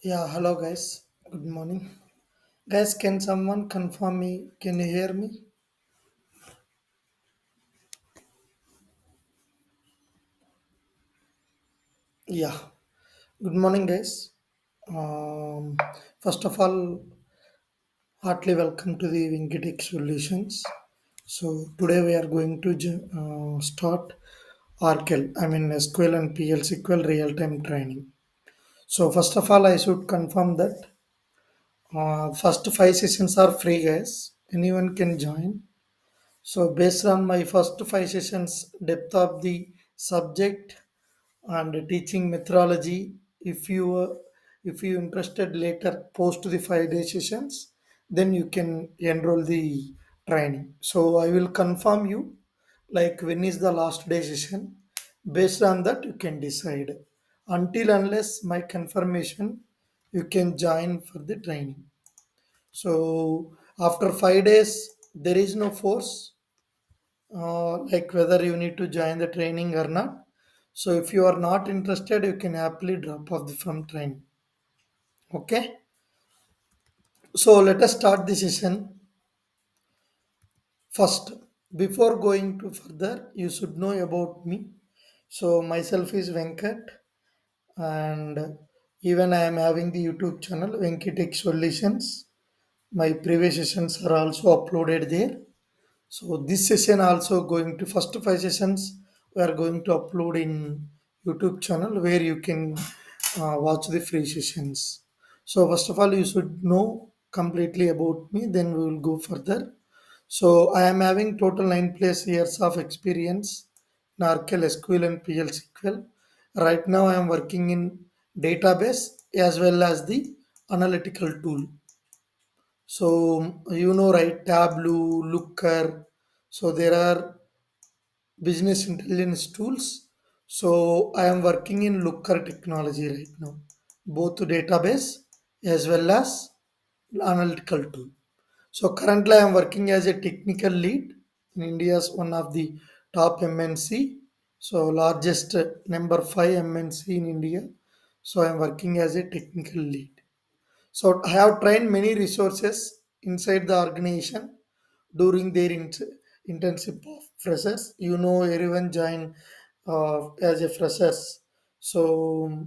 Yeah, hello guys. Good morning. Guys, can someone confirm me? Can you hear me? Yeah. Good morning, guys. Um, First of all, heartily welcome to the Venky Tech Solutions. So today we are going to start RKL, I mean SQL and PLSQL real-time training. So first of all, I should confirm that first five sessions are free, guys. Anyone can join. So based on my first five sessions, depth of the subject and teaching methodology, if you interested later post the 5 day sessions, then you can enroll the training. So I will confirm you like when is the last day session. Based on that, you can decide. Until unless my confirmation, you can join for the training. So after 5 days, there is no force like whether you need to join the training or not. So if you are not interested, you can happily drop off from training. Okay. So let us start the session first. Before going to further, you should know about me. So myself is Venkat, and even I am having the YouTube channel Venky Tech Solutions. My previous sessions are also uploaded there. So this session also going to first five sessions we are going to upload in YouTube channel where you can watch the free sessions. So first of all, you should know completely about me. Then we will go further. So I am having total 9+ years of experience in RKL, SQL and PLSQL. Right now I am working in database as well as the analytical tool. So you know, right? Tableau, Looker. So there are business intelligence tools. So I am working in Looker technology right now, both database as well as analytical tool. So currently I am working as a technical lead in India's one of the top MNC. So largest number five MNC in India. So I am working as a technical lead. So I have trained many resources inside the organization during their internship of freshers. You know, everyone join as a freshers. So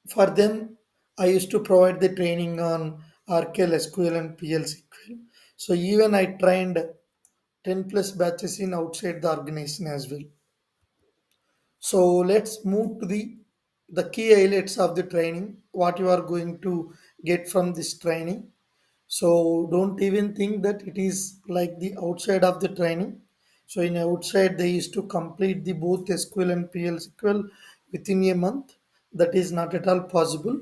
for them, I used to provide the training on RKL, SQL, and PLSQL. So even I trained 10 plus batches in outside the organization as well. So let's move to the key highlights of the training. What you are going to get from this training. So don't even think that it is like the outside of the training. So in outside they used to complete the both SQL and PL within a month. That is not at all possible.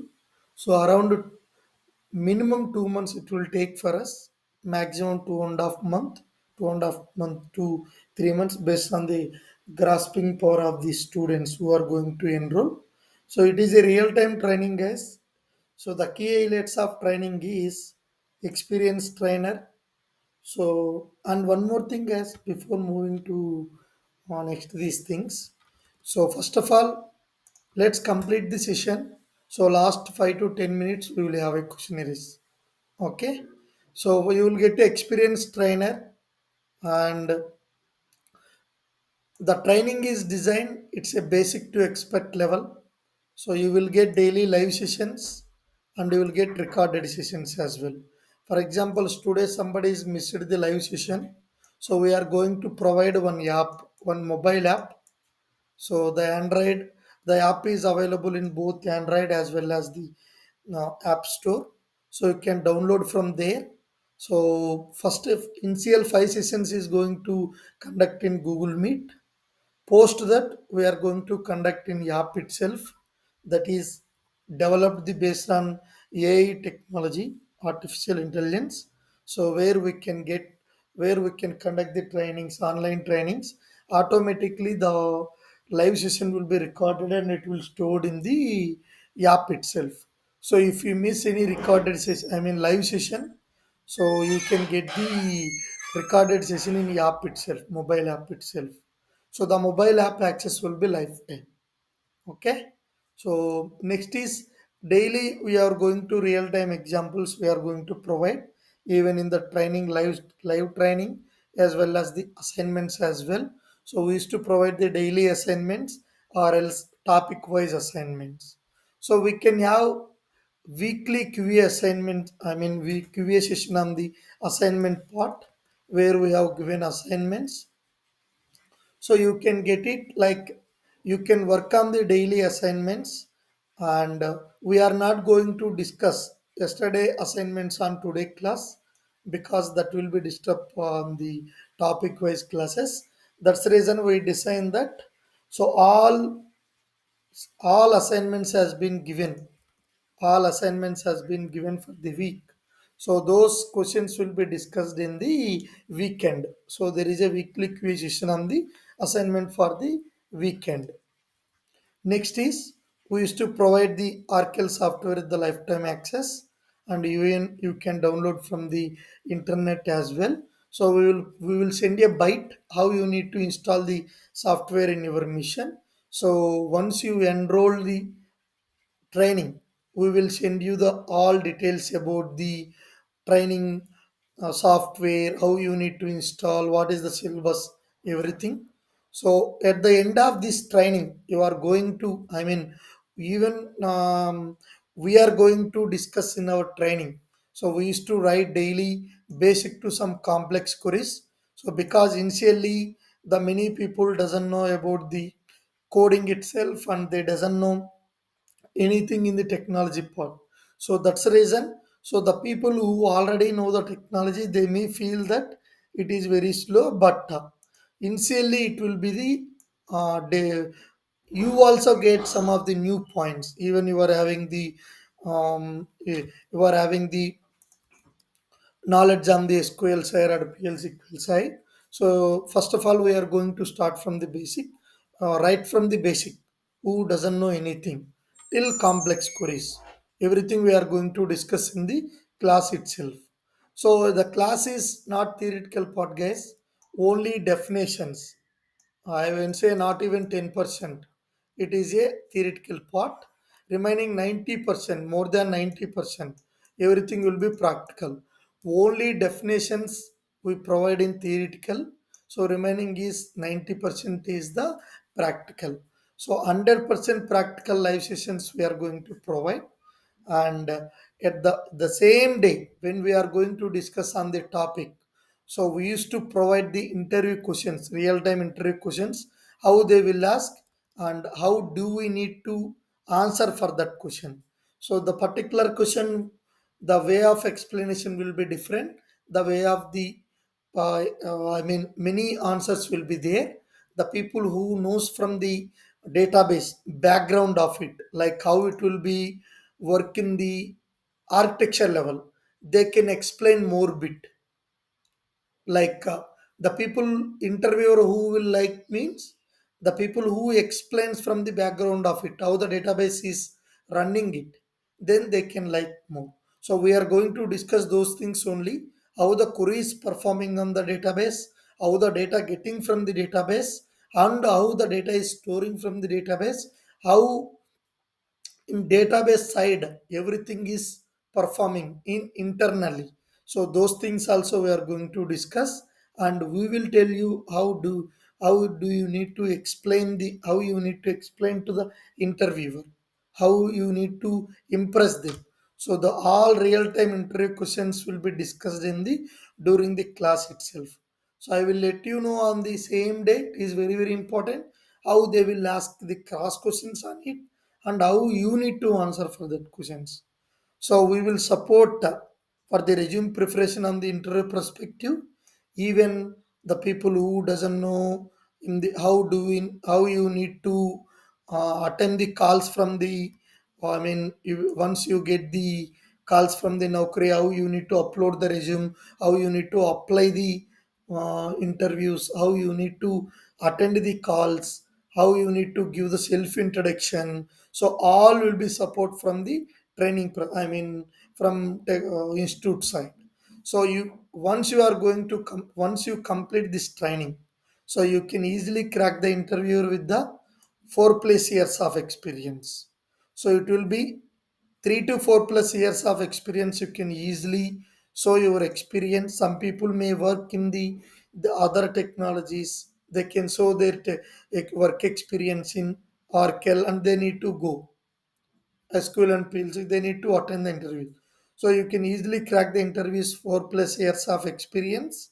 So around minimum 2 months it will take for us, maximum 2.5 month to 3 months based on the grasping power of the students who are going to enroll. So it is a real-time training, guys. So the key highlights of training is experienced trainer. So and one more thing, guys, before moving to next these things. So first of all, let's complete the session. So last 5 to 10 minutes we will have a questionnaires. Okay. So you will get an experienced trainer, and the training is designed, it's a basic to expert level. So you will get daily live sessions and you will get recorded sessions as well. For example, today somebody is missed the live session, so we are going to provide one app, one mobile app. So the app is available in both Android as well as the App Store. So you can download from there. So first, if initial five sessions is going to conduct in Google Meet. Post that we are going to conduct in app itself, that is developed based on AI technology, artificial intelligence. So where we can conduct the trainings, online trainings. Automatically the live session will be recorded and it will stored in the app itself. So if you miss any recorded session, I mean live session, so you can get the recorded session in the app itself, mobile app itself. So the mobile app access will be lifetime. Okay. So next is Daily we are going to real time examples we are going to provide, even in the training, live training, as well as the assignments as well. So we used to provide the daily assignments or else topic wise assignments. So we can have weekly QA assignment, I mean we QA session on the assignment part, where we have given assignments. So you can get it like you can work on the daily assignments, and we are not going to discuss yesterday assignments on today class, because that will be disturbed on the topic wise classes. That's the reason we designed that. So all assignments has been given, all assignments has been given for the week. So those questions will be discussed in the weekend. So there is a weekly quiz session on the assignment for the weekend. Next is, we used to provide the RKL software with the lifetime access, and you can download from the internet as well. So we will send a byte how you need to install the software in your mission. So once you enroll the training, we will send you the all details about the training, software, how you need to install, what is the syllabus, everything. So at the end of this training you are going to, I mean, even we are going to discuss in our training. So we used to write daily basic to some complex queries. So because initially the many people doesn't know about the coding itself, and they doesn't know anything in the technology part. So that's the reason. So the people who already know the technology, they may feel that it is very slow, but initially it will be the you also get some of the new points. Even you are having the you are having the knowledge on the SQL side or PLSQL side. So first of all, we are going to start from the basic, right from the basic. Who doesn't know anything till complex queries? Everything we are going to discuss in the class itself. So the class is not theoretical part, guys. Only definitions. I will say not even 10%. It is a theoretical part. Remaining 90%, more than 90%, everything will be practical. Only definitions we provide in theoretical. So remaining is 90% is the practical. So 100% practical live sessions we are going to provide. And at the same day when we are going to discuss on the topic, so we used to provide the interview questions, real time interview questions, how they will ask and how do we need to answer for that question. So the particular question, the way of explanation will be different. The way of the I mean, many answers will be there. The people who knows from the database background of it, like how it will be work in the architecture level, they can explain more bit. Like the people interviewer who will like means the people who explains from the background of it, how the database is running it, then they can like more. So we are going to discuss those things only, how the query is performing on the database, how the data getting from the database, and how the data is storing from the database, how in database side everything is performing in internally. So those things also we are going to discuss, and we will tell you how do you need to explain the how you need to explain to the interviewer, how you need to impress them. So the all real time interview questions will be discussed in the during the class itself. So I will let you know on the same day. It is very very important how they will ask the cross questions on it, and how you need to answer for that questions. So we will support for the resume preparation on the interview perspective. Even the people who doesn't know in the how you need to attend the calls from the, I mean, once you get the calls from the Naukri, how you need to upload the resume, how you need to apply the interviews, how you need to attend the calls, how you need to give the self introduction. So all will be support from the training. I mean, from the institute side. So you once you are going to once you complete this training, so you can easily crack the interviewer with the 4+ years of experience. So it will be 3 to 4 plus years of experience, you can easily show your experience. Some people may work in the other technologies, they can show their work experience in Oracle, and they need to go SQL and PLC, they need to attend the interview. So you can easily crack the interviews 4 plus years of experience.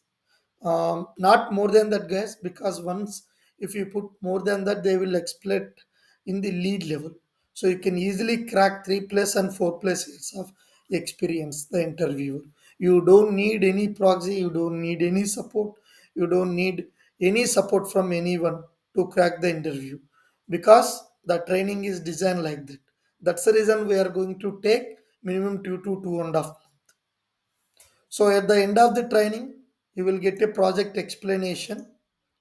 Not more than that, guys, because once if you put more than that, they will exploit in the lead level. So you can easily crack 3 plus and 4 plus years of experience the interviewer. You don't need any proxy, you don't need any support, you don't need any support from anyone to crack the interview, because the training is designed like that. That's the reason we are going to take minimum 2 to 2.5. So at the end of the training, you will get a project explanation.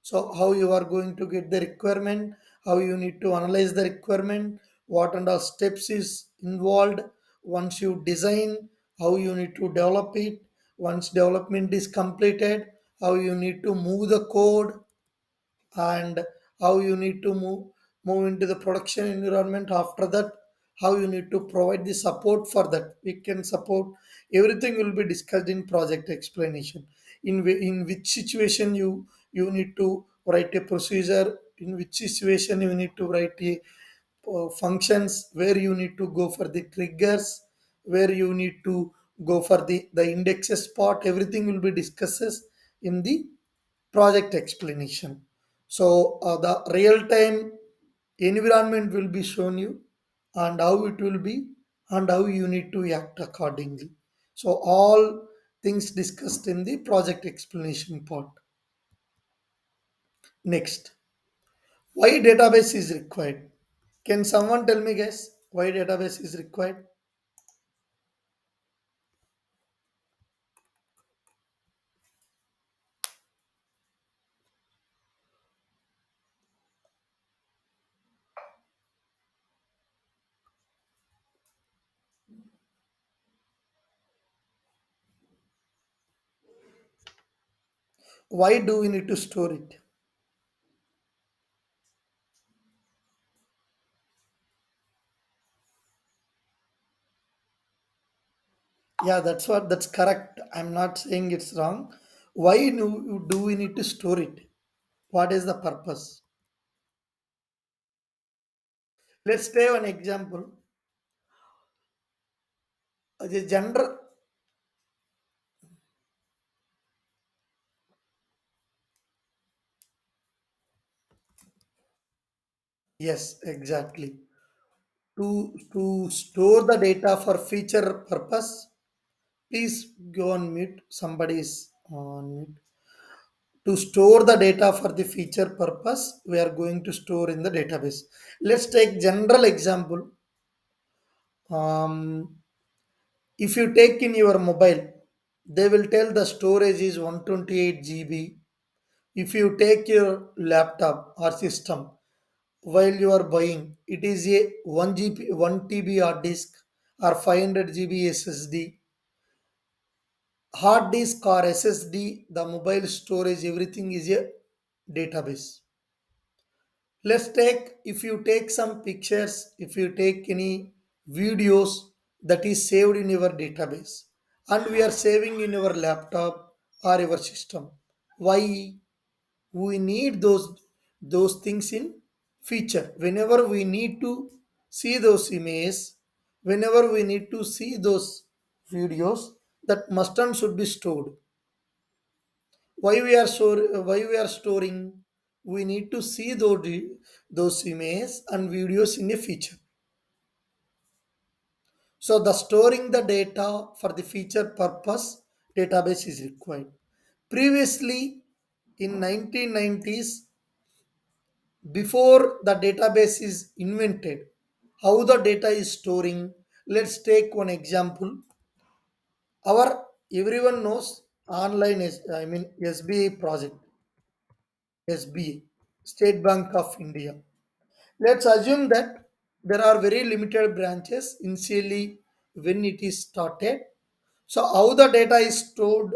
So how you are going to get the requirement, how you need to analyze the requirement, what and all steps is involved. Once you design, how you need to develop it. Once development is completed, how you need to move the code, and how you need to move into the production environment after that, how you need to provide the support for that. We can support, everything will be discussed in project explanation. In which situation you need to write a procedure, in which situation you need to write a functions, where you need to go for the triggers, where you need to go for the indexes part, everything will be discussed in the project explanation. So the real time environment will be shown you, and how it will be, and how you need to act accordingly. So all things discussed in the project explanation part. Next, why database is required? Can someone tell me, guys, why database is required? Why do we need to store it? Yeah, that's correct. I'm not saying it's wrong. Why do we need to store it? What is the purpose? Let's take an example. The general, yes, exactly. To store the data for future purpose, please go on mute. Somebody is on mute. To store the data for the future purpose, we are going to store in the database. Let's take general example. Um, if you take in your mobile, they will tell the storage is 128 GB. If you take your laptop or system, while you are buying, it is a 1 GB, 1 TB hard disk or 500 GB SSD. Hard disk or SSD, the mobile storage, everything is a database. Let's take, if you take some pictures, if you take any videos, that is saved in your database, and we are saving in your laptop or your system. Why? We need those things in future. Whenever we need to see those images, whenever we need to see those videos, that must and should be stored. Why we are storing? We need to see those images and videos in the future. So the storing the data for the future purpose, database is required. Previously, in 1990s, before the database is invented, how the data is storing. Let's take one example. Our everyone knows online is, I mean, SBI project, SBA, State Bank of India. Let's assume that there are very limited branches initially when it is started. So how the data is stored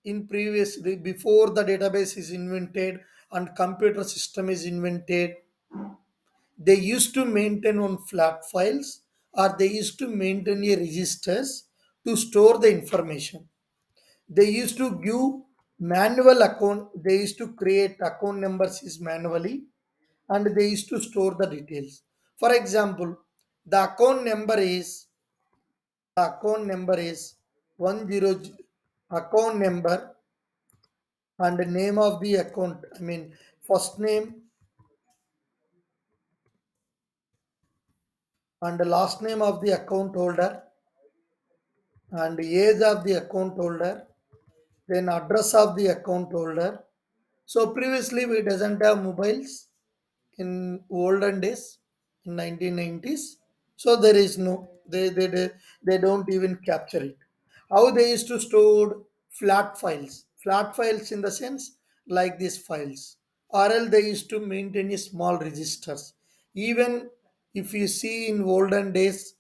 in previously, before the database is invented and computer system is invented, they used to maintain on flat files, or they used to maintain a registers to store the information. They used to give manual account. They used to create account numbers is manually, and they used to store the details. For example, the account number is 10 account number, and the name of the account, I mean first name and the last name of the account holder, and age of the account holder, then address of the account holder. So previously we doesn't have mobiles in olden days, in 1990s. So there is no, they don't even capture it. How they used to store flat files in the sense like these files, or else they used to maintain a small registers. Even if you see in olden days,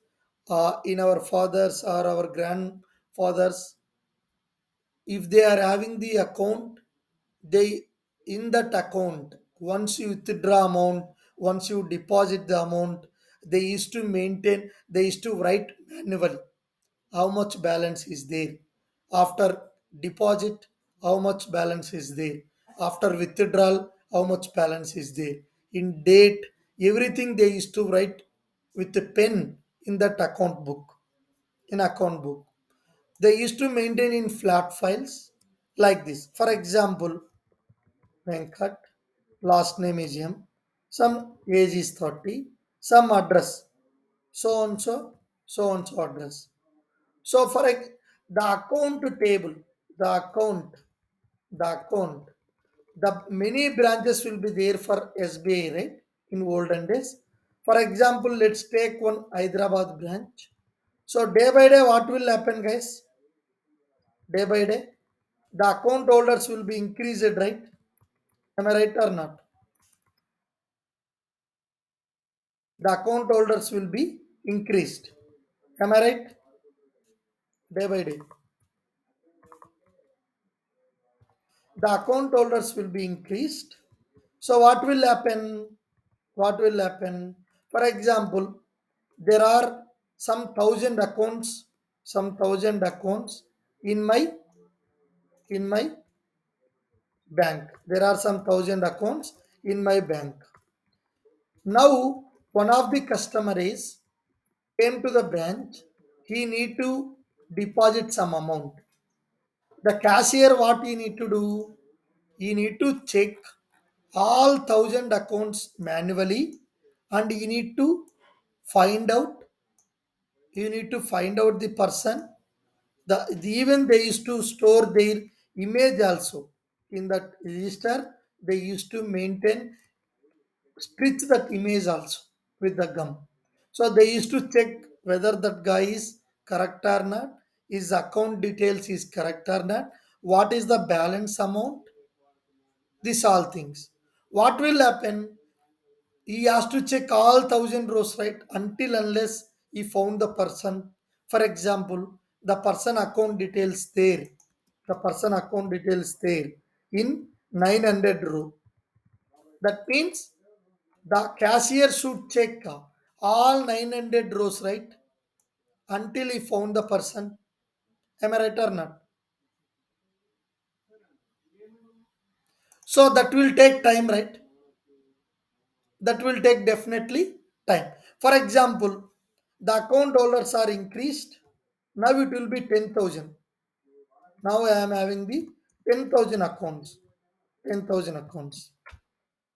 in our fathers or our grandfathers, if they are having the account, they, in that account, once you withdraw amount, once you deposit the amount, they used to write manually how much balance is there after deposit, how much balance is there after withdrawal, how much balance is there in date, everything they used to write with a pen in that account book. They used to maintain in flat files like this. For example, Venkat, last name is M, some age is 30, some address, so and so address. So the account table, the account, the account, the many branches will be there for SBI, right? In olden days. For example, let's take one Hyderabad branch. So day by day, what will happen, guys? Day by day, the account holders will be increased, right? Am I right or not? The account holders will be increased. Am I right? Day by day, the account holders will be increased. So what will happen? What will happen? For example, there are some thousand accounts in my bank. There are some thousand accounts in my bank. Now, one of the customer is came to the branch. He need to deposit some amount. The cashier, what he need to do? He need to check all thousand accounts manually, and he need to find out. You need to find out the person. Even they used to store their image also in that register. They used to maintain stitch that image also with the gum. So they used to check whether that guy is correct or not, his account details is correct or not, what is the balance amount, these all things. What will happen? He has to check all thousand rows, right? Until unless he found the person. For example, the person account details there. The person account details there in 900 row. That means the cashier should check all 900 rows, right? Until he found the person. Am I right or not? So that will take time, right? That will take definitely time. For example, the account holders are increased. Now it will be 10,000. Now I am having the 10,000 accounts. 10,000 accounts.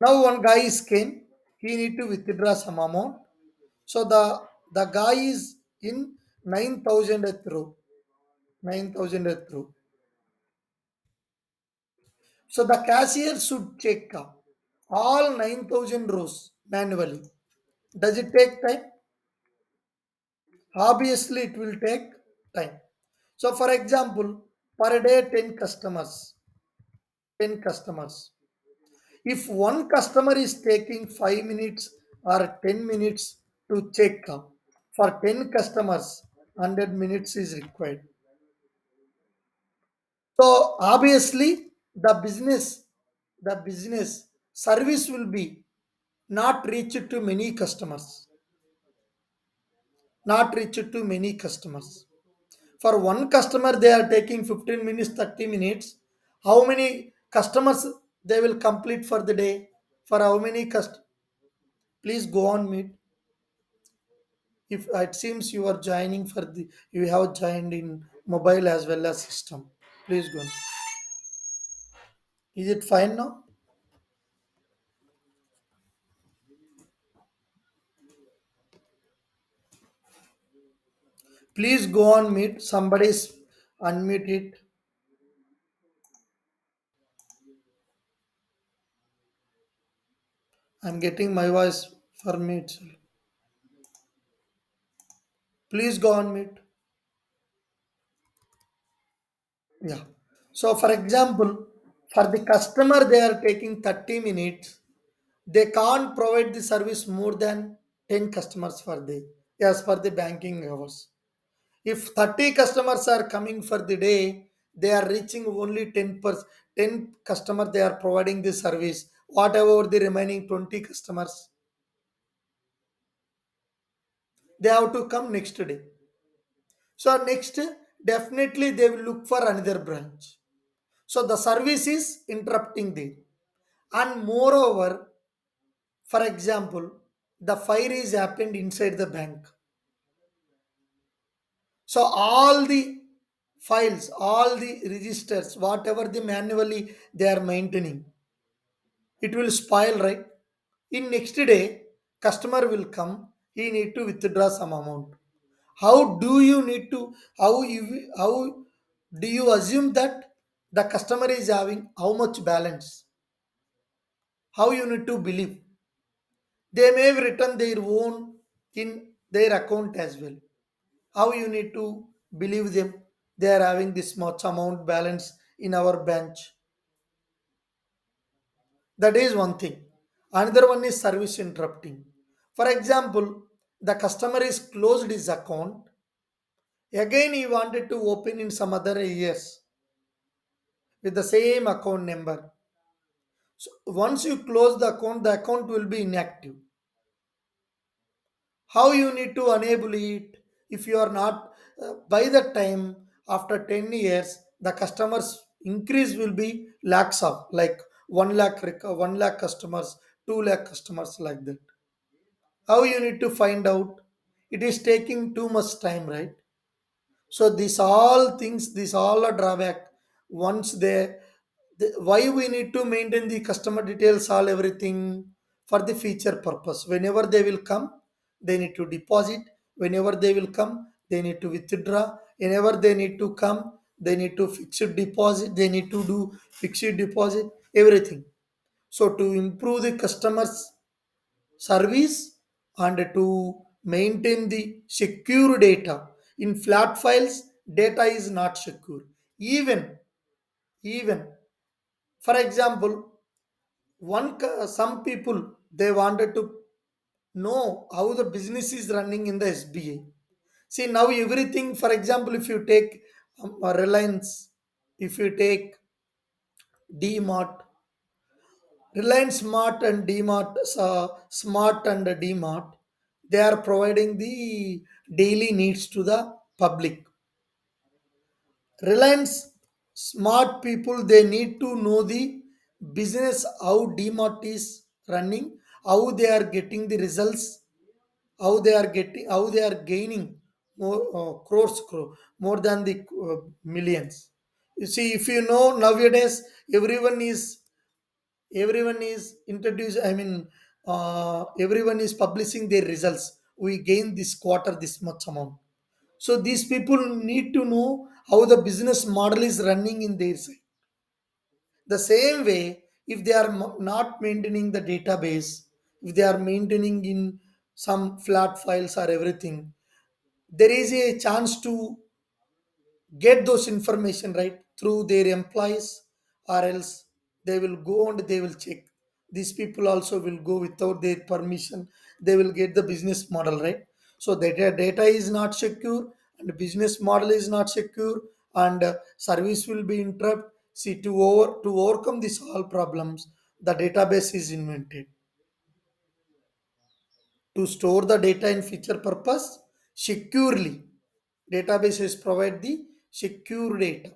Now one guy is came. He need to withdraw some amount. So the guy is in 9,000th row. 9,000th row. So the cashier should check all 9,000 rows manually. Does it take time? Obviously, it will take time. So, for example, per day 10 customers. 10 customers. If one customer is taking 5 minutes or 10 minutes to check, for 10 customers, 100 minutes is required. So, obviously, the business service will be not reached to many customers. not reach to many customers. For one customer they are taking 15 minutes, 30 minutes. How many customers they will complete for the day? For how many please go on meet. If it seems you are joining for the, you have joined in mobile as well as system, please go on. Is it fine now? Please go on meet. Somebody's unmute it. I'm getting my voice for me itself. Please go on meet. Yeah. So for example, for the customer they are taking 30 minutes. They can't provide the service more than 10 customers for the, as per the banking hours. If 30 customers are coming for the day, they are reaching only 10 customer they are providing the service. Whatever the remaining 20 customers, they have to come next day. So next, definitely they will look for another branch. So the service is interrupting there. And moreover, for example, the fire is happened inside the bank. So all the files, all the registers, whatever the manually they are maintaining, it will spoil, right? In next day, customer will come, he need to withdraw some amount. How do you need to, how do you assume that the customer is having how much balance? How you need to believe? They may have written their own in their account as well. How you need to believe them? They are having this much amount balance in our bench. That is one thing. Another one is service interrupting. For example, the customer is closed his account. Again, he wanted to open in some other years with the same account number. So once you close the account will be inactive. How you need to enable it? If you are not, by the time after 10 years the customers increase will be lakhs of, like 1 lakh 1 lakh customers, 2 lakh customers, like that. How you need to find out? It is taking too much time, right? So these all things, these all are drawback. Once why we need to maintain the customer details, all everything, for the future purpose. Whenever they will come, they need to deposit. Whenever they will come, they need to withdraw. Whenever they need to come, they need to fix it deposit. They need to do fixed deposit. Everything. So to improve the customers service and to maintain the secure data. In flat files, data is not secure. Even for example, some people they wanted to know how the business is running in the SBA. See now everything. For example, if you take Reliance, if you take DMart, Reliance Smart and DMart, Smart and DMart, they are providing the daily needs to the public. Reliance Smart people, they need to know the business, how DMart is running, how they are getting the results, how they are gaining more more than the millions. You see, if you know nowadays everyone is introduced, I mean, everyone is publishing their results. We gain this quarter this much amount. So these people need to know how the business model is running in their side. The same way, if they are not maintaining the database, if they are maintaining in some flat files or everything, there is a chance to get those information right through their employees, or else they will go and they will check. These people also will go without their permission. They will get the business model right. So data is not secure, and business model is not secure, and service will be interrupt. See, to overcome these all problems, the database is invented to store the data in future purpose. securely. Databases provide the secure data.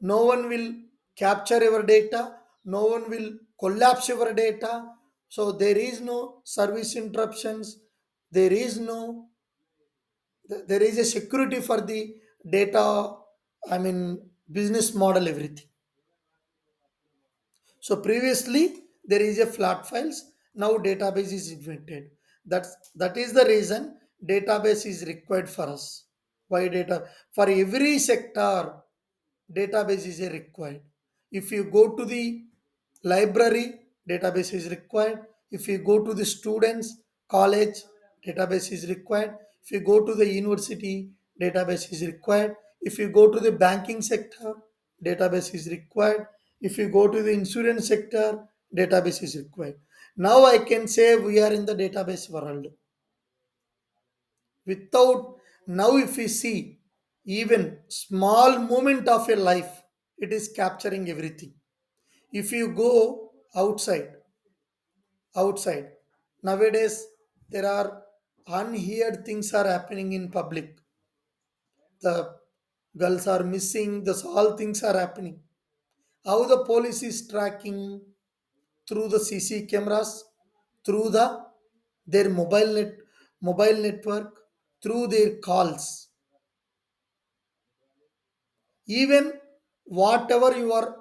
No one will capture your data, no one will collapse your data. So there is no service interruptions, there is no there is a security for the data, I mean business model, everything. So previously there is a flat files, now database is invented. That is the reason database is required for us. Why data? For every sector, database is a required. If you go to the library, database is required. If you go to the students, college, database is required. If you go to the university, database is required. If you go to the banking sector, database is required. If you go to the insurance sector, database is required. Now I can say we are in the database world. Without, now if we see even small moment of a life, it is capturing everything. If you go outside nowadays, there are unheard things are happening in public. The girls are missing, the all things are happening. How the police is tracking? Through the CC cameras, through their mobile network, through their calls. Even whatever you are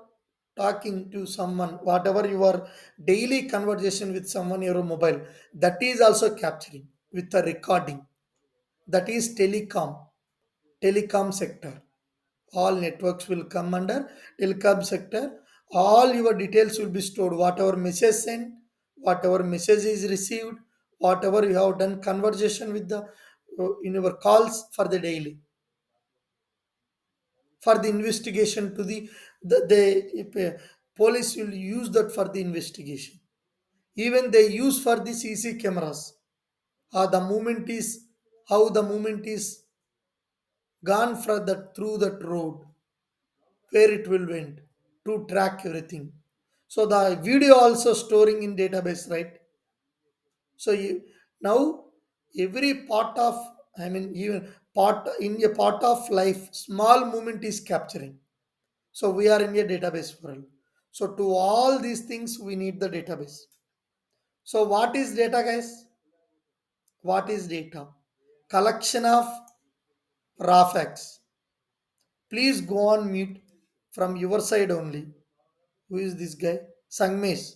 talking to someone, whatever your daily conversation with someone, your mobile, that is also capturing with the recording. That is telecom sector. All networks will come under telecom sector. All your details will be stored, whatever message sent, whatever message is received, whatever you have done conversation with the in your calls for the daily, for the investigation to the if, police will use that for the investigation. Even they use for the CC cameras. The movement is how the movement is gone for that through that road, where it will went, to track everything. So the video also storing in database, right? So you, now every part of, I mean even part in a part of life, small movement is capturing. So we are in a database world. So to all these things, we need the database. So what is data, guys? What is data? Collection of raw facts. Please go on mute from your side only. Who is this guy? Sangmesh.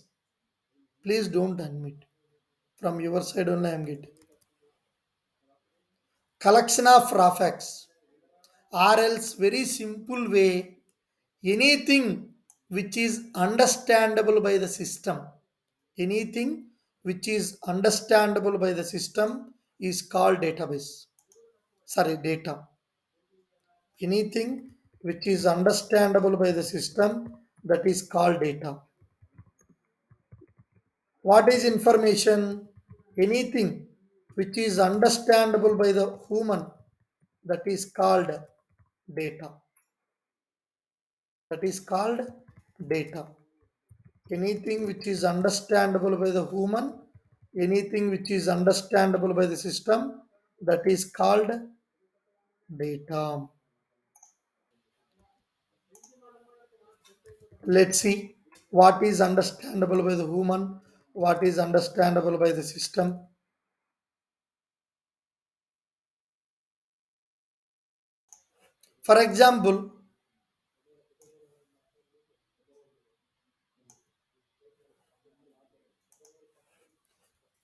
Please don't unmute. From your side only I am getting. Collection of raw facts. Or else very simple way, anything which is understandable by the system, anything which is understandable by the system is called database. Sorry, data. Anything which is understandable by the system, that is called data. What is information? Anything which is understandable by the human, that is called data. That is called data. Anything which is understandable by the human, anything which is understandable by the system, that is called data. Let's see what is understandable by the human, what is understandable by the system. For example,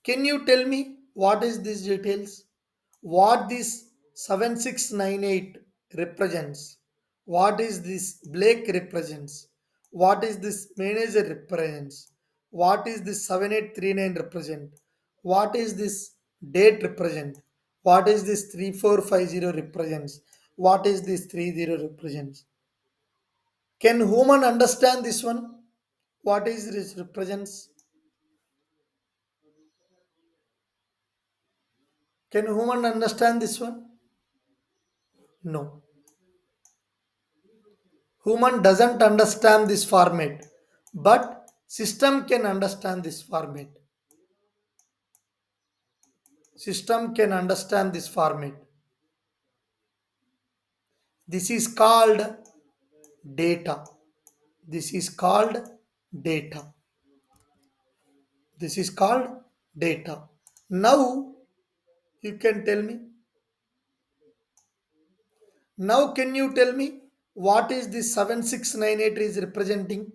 can you tell me what is these details? What this 7698 represents? What is this Blake represents? What is this manager represents? What is this 7839 represent? What is this date represent? What is this 3450 represents? What is this 30 represents? Can human understand this one? What is this represents? Can human understand this one? No. Human doesn't understand this format, but system can understand this format. System can understand this format. This is called data. This is called data. This is called data. Now you can tell me. Now can you tell me what is this 7698 is representing?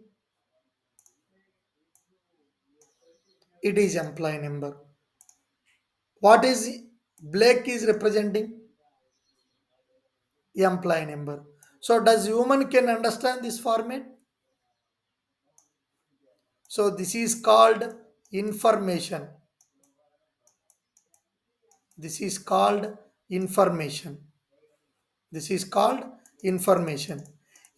It is employee number. What is Blake is representing? Employee number. So does human can understand this format? So this is called information. This is called information. This is called information.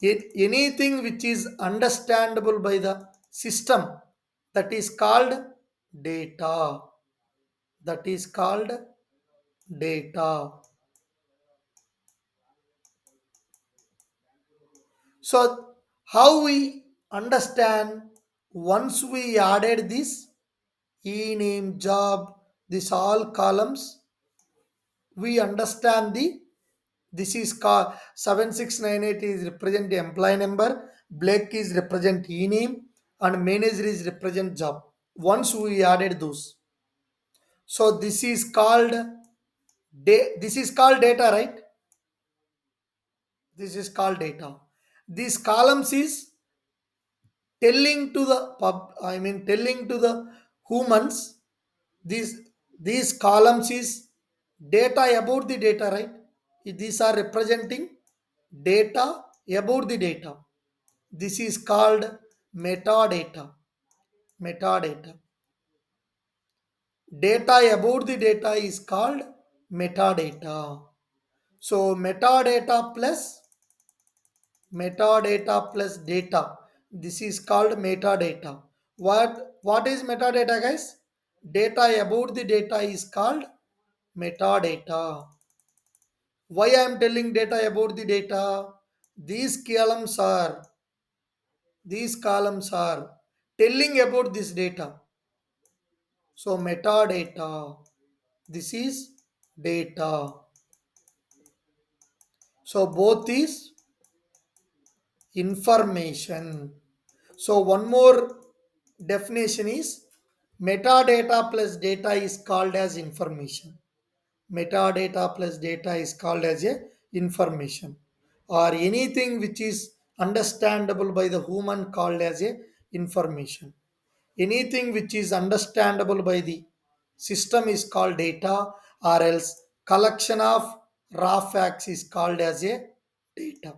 Anything which is understandable by the system, that is called data. That is called data. So how we understand once we added this e-name, job, this all columns, we understand the this is called 7698 is represent the employee number, Blake is represent e-name, and manager is represent job. Once we added those, so this is called data, right? This is called data. These columns is telling to the telling to the humans, these these columns is data about the data, right? These are representing data about the data. This is called metadata. Metadata. Data about the data is called metadata. So metadata plus data, this is called metadata. What is metadata, guys? Data about the data is called metadata. Why I am telling data about the data? these columns are these columns are telling about this data. So metadata, this is data. So both is information. So one more definition is metadata plus data is called as information. Metadata plus data is called as a information, or anything which is understandable by the human called as a information. Anything which is understandable by the system is called data, or else collection of raw facts is called as a data.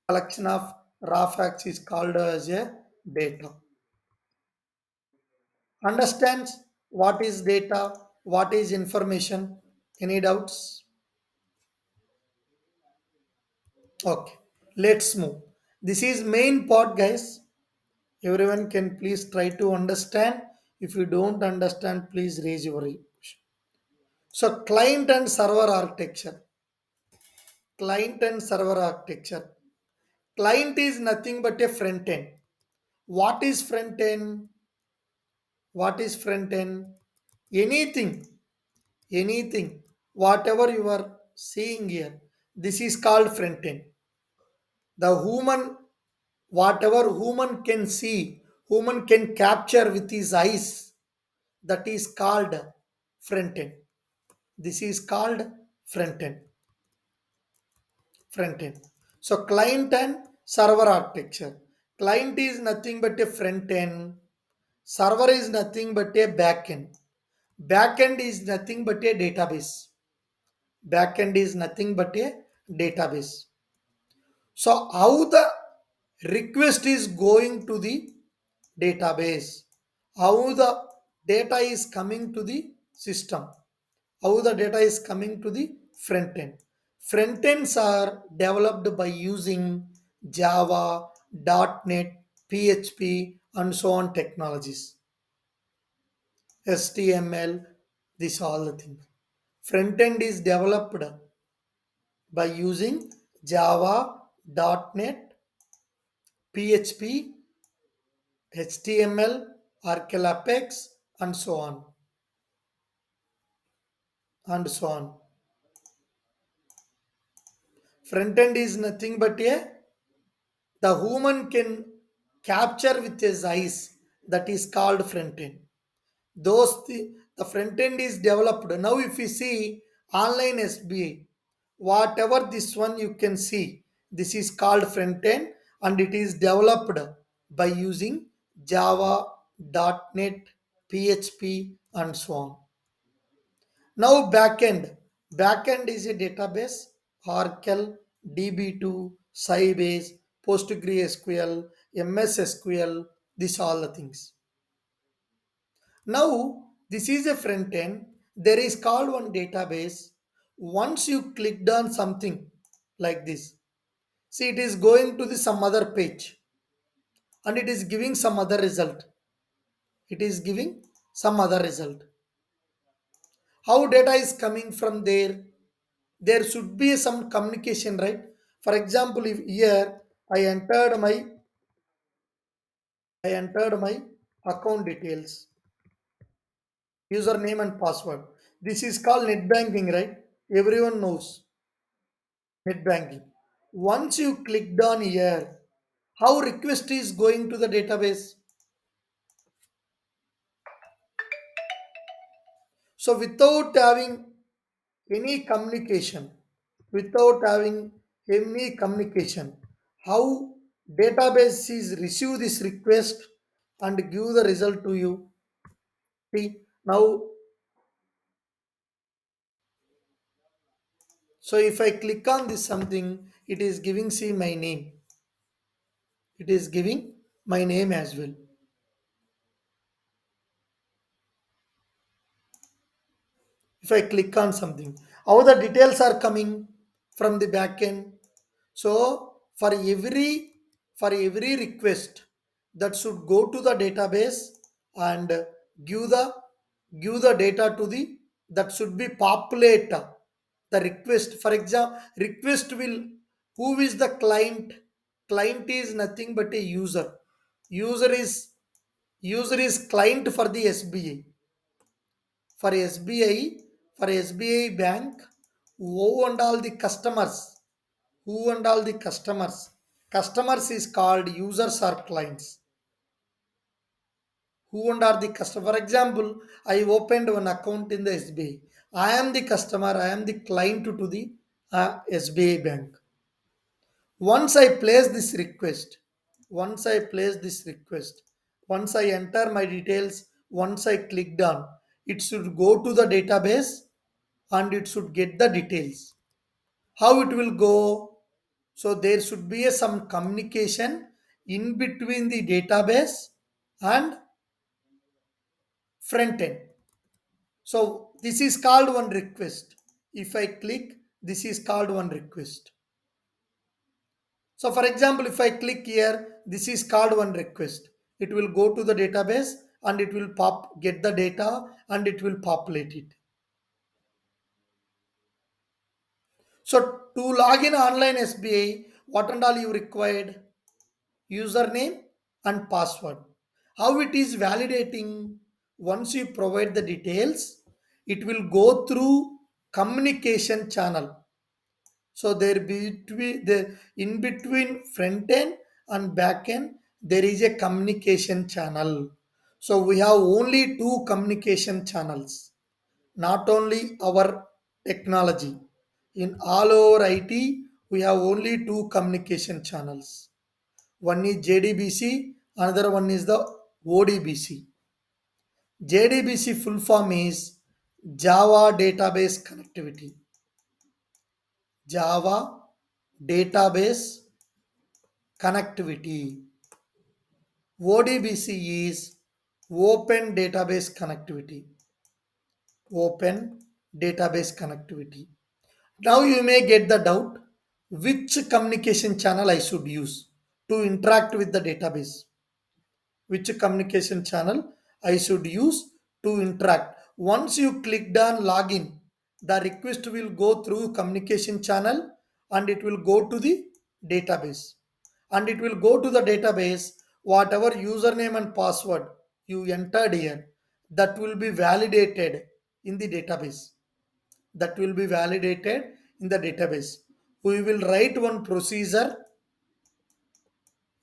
Collection of raw facts is called as a data. Understands what is data, what is information? Any doubts? Okay, let's move. This is main part, guys. Everyone can please try to understand. If you don't understand, please raise your hand. So, client and server architecture. Client and server architecture. Client is nothing but a front end. What is front end? What is front end? Anything, anything, whatever you are seeing here, this is called front end. The human, whatever human can see, human can capture with his eyes, that is called front end. This is called front end. Front end. So client and server architecture. Client is nothing but a front end. Server is nothing but a back end. Back end is nothing but a database. Backend is nothing but a database. So how the request is going to the database, how the data is coming to the system, how the data is coming to the front end. Front ends are developed by using Java, .NET, PHP, and so on technologies. HTML, this all the things. Front end is developed by using Java, .NET, PHP, HTML, Oracle Apex, and so on. and so on. Front end is nothing but a the human can capture with his eyes, that is called front end. The front end is developed. Now if you see online SBI, whatever this one you can see, this is called front end and it is developed by using Java, .NET, PHP and so on. Now backend. Backend is a database, Oracle, DB2, Sybase, PostgreSQL, MS SQL, these all the things. Now this is a front end. There is called one database. Once you clicked on something like this, see it is going to the some other page and it is giving some other result. It is giving some other result. How data is coming from there? There should be some communication, right? For example, if here I entered my account details, username and password. This is called net banking, right? Everyone knows net banking. Once you clicked on here, how request is going to the database? So any communication, without having any communication, how database is receive this request and give the result to you? See now, so if I click on this something, it is giving see my name. It is giving my name as well. If I click on something, how the details are coming from the backend. So for every request that should go to the database and give the give the data to the that should be populate the request. For example, request will who is the client? Client is nothing but a user. User is user is client for the SBI. For SBI, for SBI bank, who and all the customers, who and all the customers. Customers is called users or clients. Who and are the customer? For example, I opened one account in the SBI. I am the customer. I am the client to the SBI bank. Once I place this request, once I place this request, once I enter my details, once I clicked on, it should go to the database and it should get the details. How it will go? So there should be some communication in between the database and front end. So this is called one request. If I click, this is called one request. So for example, if I click here, this is called one request. It will go to the database and it will get the data and it will populate it. So to log in online SBI, what and all you required? Username and password. How it is validating? Once you provide the details, it will go through communication channel. So there between the in between front end and back end, there is a communication channel. So we have only two communication channels, not only our technology. In all over IT, we have only two communication channels. One is JDBC, another one is the ODBC. JDBC full form is Java Database Connectivity. Java Database Connectivity. ODBC is Open Database Connectivity. Open Database Connectivity. Now you may get the doubt which communication channel I should use to interact with the database. Which communication channel I should use to interact. Once you clicked on login, the request will go through communication channel and it will go to the database. And it will go to the database, whatever username and password you entered here, that will be validated in the database. that will be validated in the database. We will write one procedure.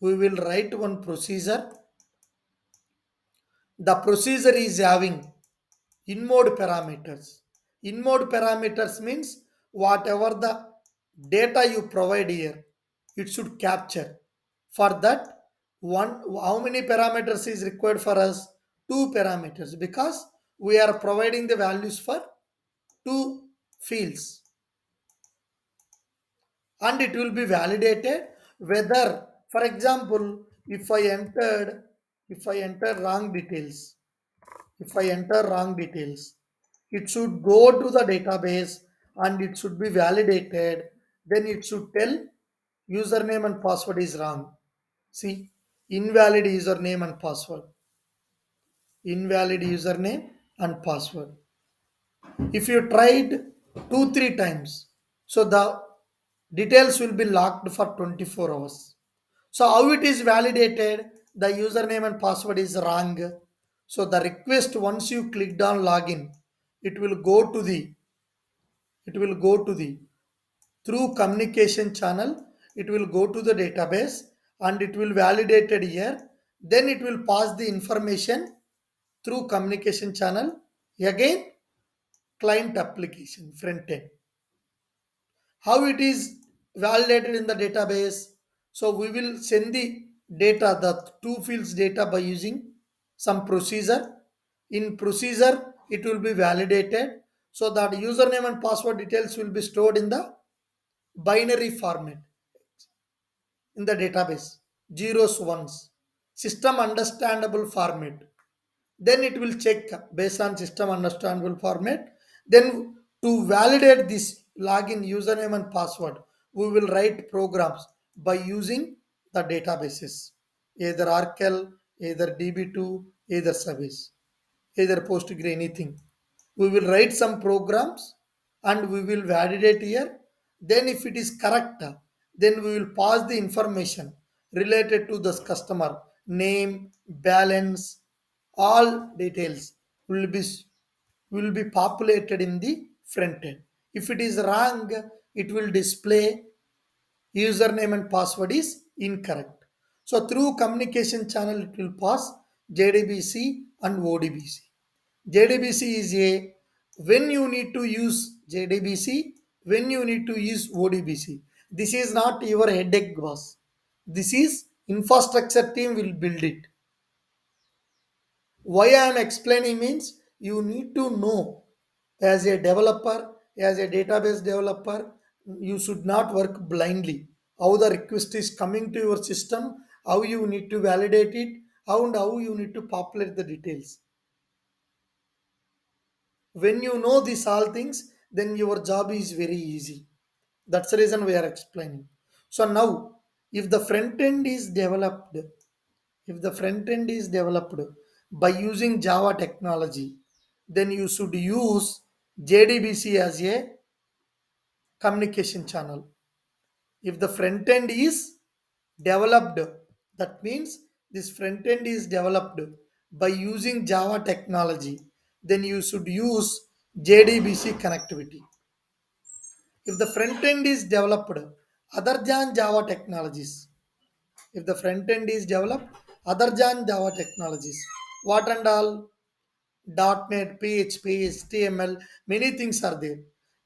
We will write one procedure. The procedure is having in-mode parameters. In-mode parameters means whatever the data you provide here, it should capture. For that, one how many parameters is required for us? Two parameters, because we are providing the values for two fields, and it will be validated whether, for example, if I enter wrong details, if I enter wrong details, it should go to the database and it should be validated. Then it should tell username and password is wrong. See, invalid username and password. Invalid username and password. If you tried 2 3 times, so the details will be locked for 24 hours. So how it is validated? The username and password is wrong. So the request, once you clicked on login, it will go to the it will go to the through communication channel. It will go to the database and it will validate it here. Then it will pass the information through communication channel again client application front end. How it is validated in the database? So we will send the data, the two fields data, by using some procedure. In procedure, it will be validated, so that username and password details will be stored in the binary format in the database, zeros ones, system understandable format. Then it will check based on system understandable format. Then to validate this login username and password, we will write programs by using the databases, either Oracle, either DB2, either service, either postgre, anything. We will write some programs and we will validate here. Then if it is correct, then we will pass the information related to this customer name, balance, all details will be populated in the front end. If it is wrong, it will display username and password is incorrect. So through communication channel, it will pass JDBC and ODBC. JDBC is a when you need to use JDBC, when you need to use ODBC. This is not your headache, boss. This is infrastructure team will build it. Why I am explaining means you need to know, as a developer, as a database developer, you should not work blindly. How the request is coming to your system, how you need to validate it, how you need to populate the details. When you know these all things, then your job is very easy. That's the reason we are explaining. So now, if the front end is developed, if the front end is developed by using Java technology, then you should use JDBC as a communication channel. If the front end is developed, that means this front end is developed by using Java technology, then you should use JDBC connectivity. If the front end is developed other than Java technologies, if the front end is developed other than Java technologies, what and all? .NET, PHP, HTML, many things are there.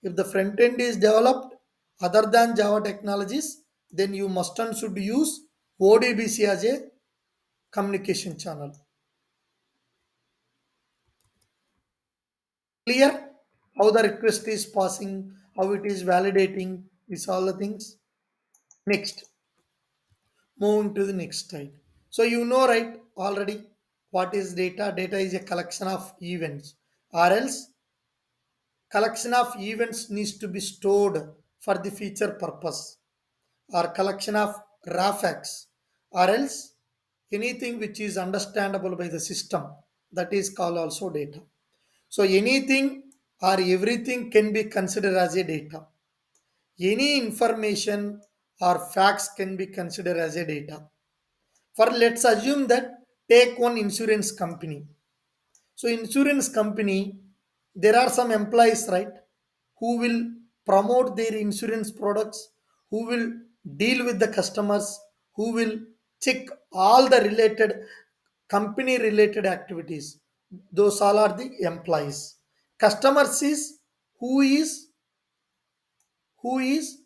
If the front end is developed other than Java technologies, then you must and should use ODBC as a communication channel. Clear? How the request is passing, how it is validating, these all the things. Next, moving to the next slide. So you know, right, already what is data? Data is a collection of events, or else collection of events needs to be stored for the future purpose, or collection of raw facts, or else anything which is understandable by the system, that is called also data. So anything or everything can be considered as a data. Any information or facts can be considered as a data. For let's assume that, take one insurance company. So insurance company, there are some employees, right? who will promote their insurance products, who will deal with the customers, who will check all the related company related activities. Those all are the employees. Customers is who is who is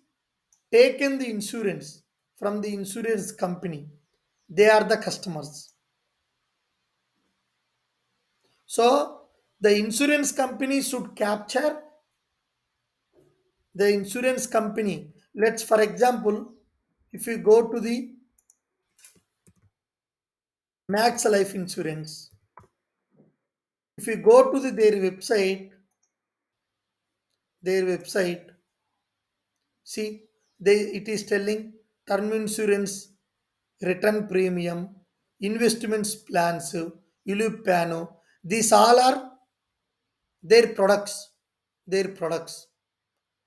taken the insurance from the insurance company. They are the customers. So the insurance company should capture the insurance company. Let's, for example, if you go to the Max Life Insurance, if you go to their website, see, it is telling term insurance, return premium, investments plans, Ulupano. These all are their products. Their products.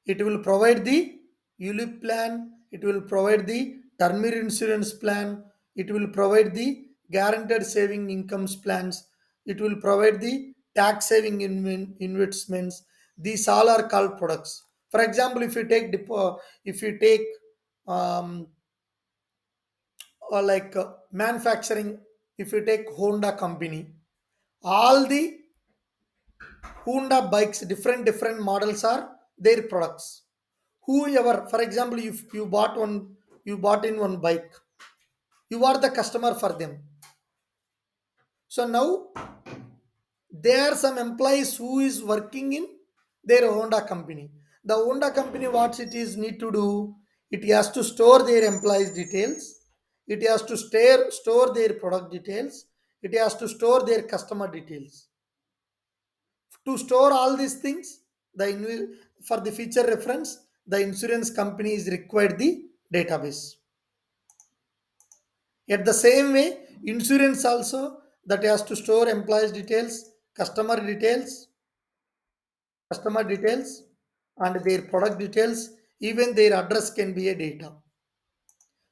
It will provide the ULIP plan, it will provide the term insurance plan, it will provide the guaranteed saving incomes plans, it will provide the tax saving investments. These all are called products. For example, if you take um, or like manufacturing, if you take Honda company, all the Honda bikes, different models are their products. Whoever, for example, if you bought in one bike, you are the customer for them. So now there are some employees who is working in their Honda company. The Honda company, what it is need to do, it has to store their employees details, it has to store their product details, it has to store their customer details. To store all these things, for the future reference, the insurance company is required the database. At the same way, insurance also that has to store employees details, customer details, customer details, and their product details. Even their address can be a data.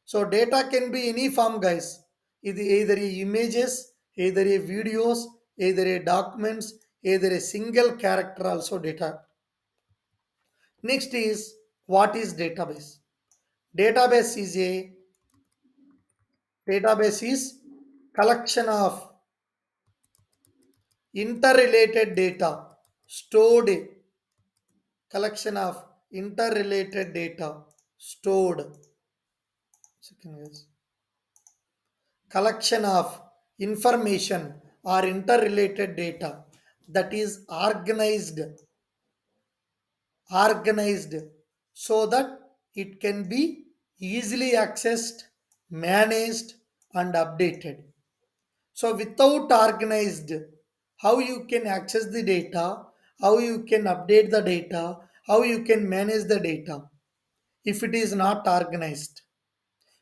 So data can be any form, guys. Either a images, either a videos, either a documents, either a single character also data. Next is, what is database? Database is a database is collection of interrelated data stored, collection of interrelated data stored, second is collection of information or interrelated data that is organized so that it can be easily accessed, managed, and updated. So without organized, how you can access the data, how you can update the data, how you can manage the data if it is not organized.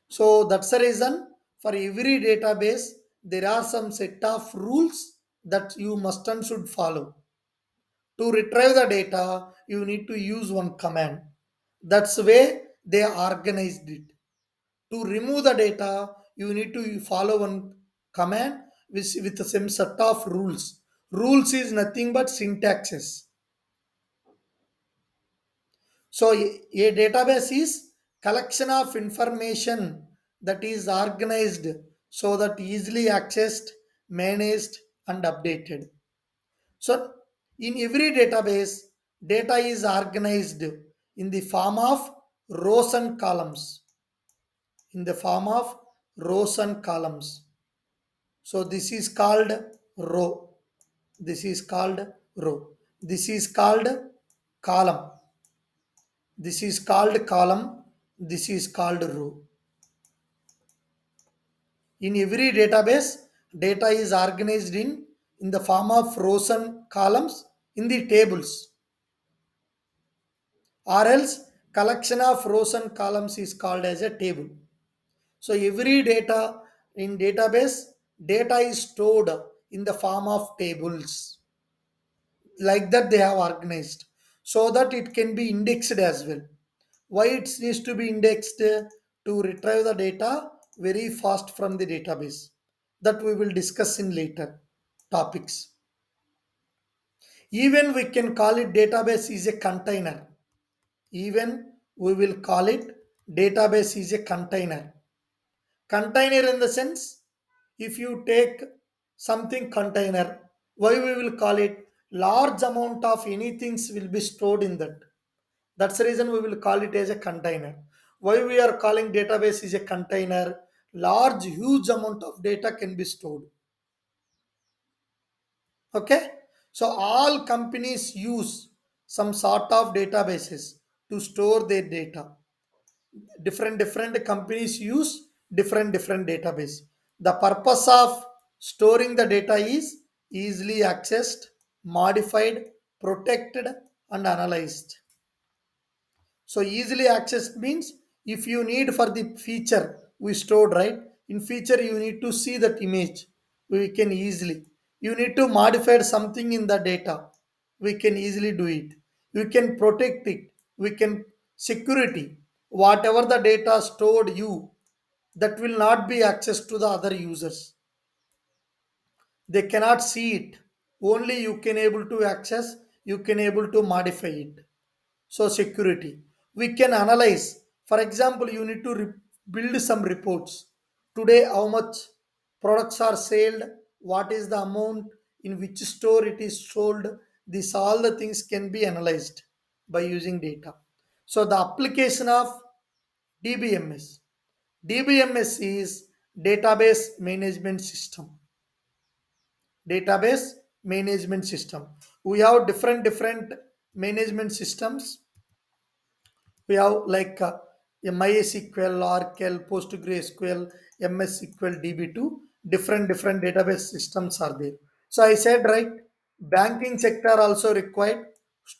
So that's the reason for every database there are some set of rules that you must and should follow. To retrieve the data, you need to use one command. That's the way they organized it. To remove the data, you need to follow one command with the same set of rules. Rules is nothing but syntaxes. So a database is collection of information that is organized so that easily accessed, managed, and updated. So in every database, data is organized in the form of rows and columns. In the form of rows and columns. So this is called row. This is called row. This is called column. This is called column. This is called row. In every database, data is organized in the form of rows and columns in the tables. Or else collection of rows and columns is called as a table. So every data in database, data is stored in the form of tables. Like that they have organized so that it can be indexed as well. Why it needs to be indexed? To retrieve the data very fast from the database. That we will discuss in later topics. Even we can call it database is a container. Even we will call it database is a container. Container in the sense, if you take something container, why we will call it large amount of anything will be stored in that. That's the reason we will call it as a container. Why we are calling database is a container? Large, huge amount of data can be stored. Okay, so all companies use some sort of databases to store their data. Different companies use different database. The purpose of storing the data is easily accessed, modified, protected, and analyzed. So easily accessed means if you need for the feature we stored, right? In feature you need to see that image. We can easily. You need to modify something in the data. We can easily do it. You can protect it. We can security. Whatever the data stored you, that will not be access to the other users. They cannot see it. Only you can able to access. You can able to modify it. So security, we can analyze. For example, you need to build some reports. Today how much products are sold, what is the amount, in which store it is sold. These all the things can be analyzed by using data. So the application of DBMS. DBMS is database management system. Database management system. We have different management systems. We have like a MySQL, Oracle, PostgreSQL, MS SQL, DB2, different database systems are there. So I said, right, banking sector also required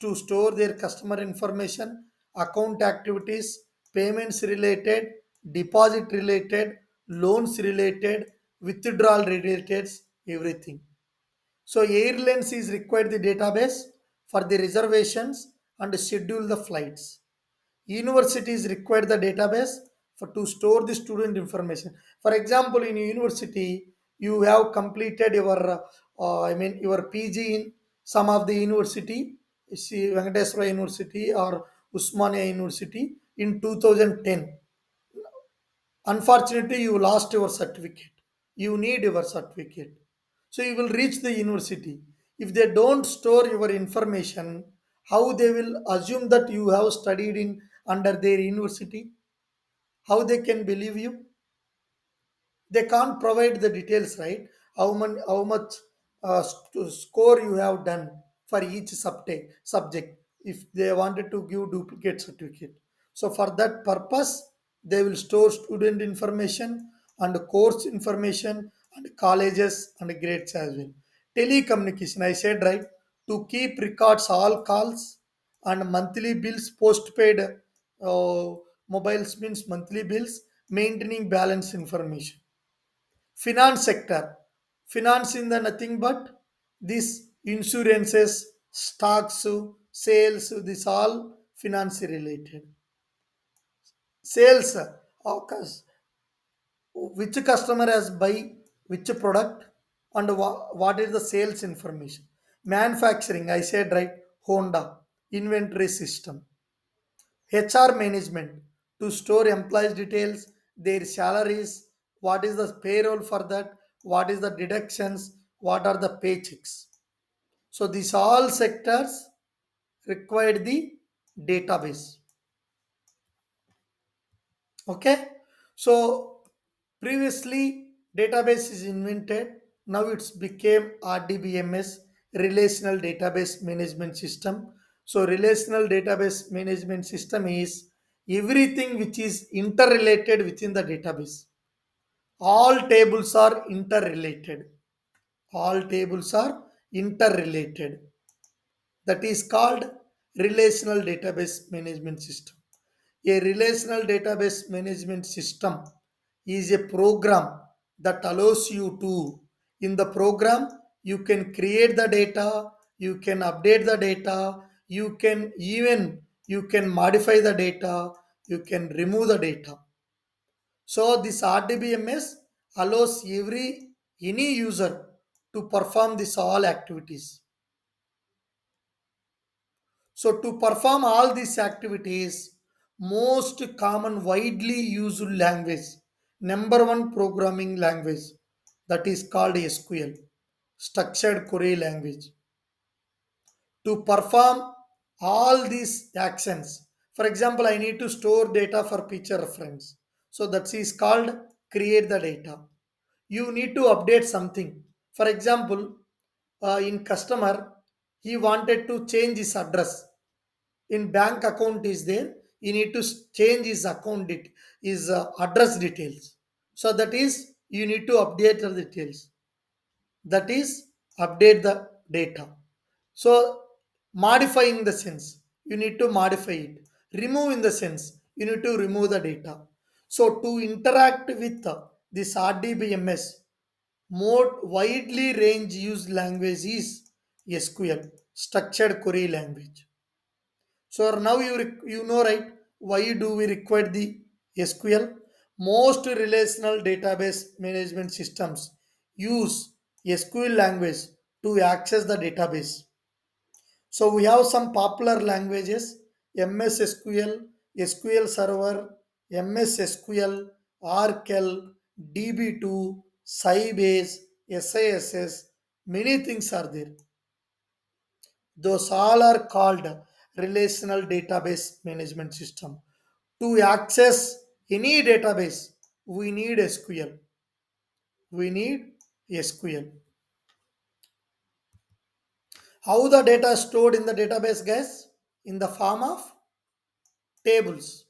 to store their customer information, account activities, payments related, deposit related, loans related, withdrawal related, everything. So airlines is required the database for the reservations and schedule the flights. Universities require the database for to store the student information. For example, in university you have completed your your PG in some of the university, see Venkateswara University or Usmania University in 2010. Unfortunately, you lost your certificate. You need your certificate. So you will reach the university. If they don't store your information, how they will assume that you have studied in under their university? How they can believe you? They can't provide the details, right? How much score you have done for each subject if they wanted to give duplicate certificate. So for that purpose they will store student information and course information and colleges and grades as well. Telecommunication, I said, right, to keep records all calls and monthly bills, postpaid mobiles means monthly bills, maintaining balance information. Finance sector, finance in the nothing but this insurances, stocks, sales, this all finance related. Sales, cus- which customer has buy which product and what is the sales information. Manufacturing, I said, right, Honda, inventory system. HR management, to store employees' details, their salaries, what is the payroll for that, what is the deductions, what are the paychecks. So these all sectors required the database. Okay. So previously database is invented. Now it's became RDBMS, relational database management system. So relational database management system is everything which is interrelated within the database. All tables are interrelated. All tables are interrelated. That is called relational database management system. A relational database management system is a program that allows you to, in the program, you can create the data, you can update the data, you can modify the data, you can remove the data. So this RDBMS allows any user to perform this all activities. So to perform all these activities, most common widely used language, number one programming language, that is called SQL, structured query language, to perform all these actions. For example, I need to store data for future reference. So that is called create the data. You need to update something. For example, in customer, he wanted to change his address. In bank account is there, he need to change his his address details. So that is you need to update the details, that is update the data. So modify in the sense you need to modify it, remove in the sense you need to remove the data. So to interact with this RDBMS, more widely range used language is SQL, structured query language. So now you know, right, why do we require the SQL? Most relational database management systems use SQL language to access the database. So we have some popular languages: MS SQL, SQL Server, MS SQL, Oracle, DB2, Sybase, SISS. Many things are there. Those all are called relational database management system. To access any database, we need SQL. We need SQL. How the data is stored in the database, guys? In the form of tables.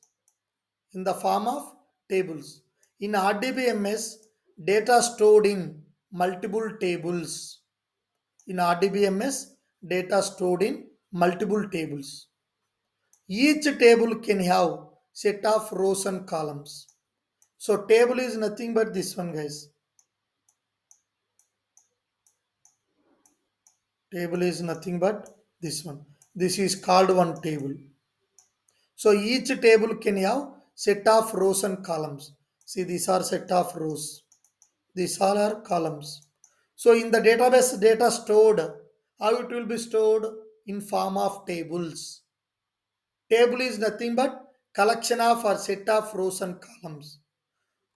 In the form of tables. In RDBMS, data stored in multiple tables. In RDBMS, data stored in multiple tables. Each table can have set of rows and columns. So table is nothing but this one, guys. Table is nothing but this one. This is called one table. So each table can have set of rows and columns. See, these are set of rows. These all are columns. So in the database, data stored, how it will be stored? In form of tables. Table is nothing but collection of or set of rows and columns.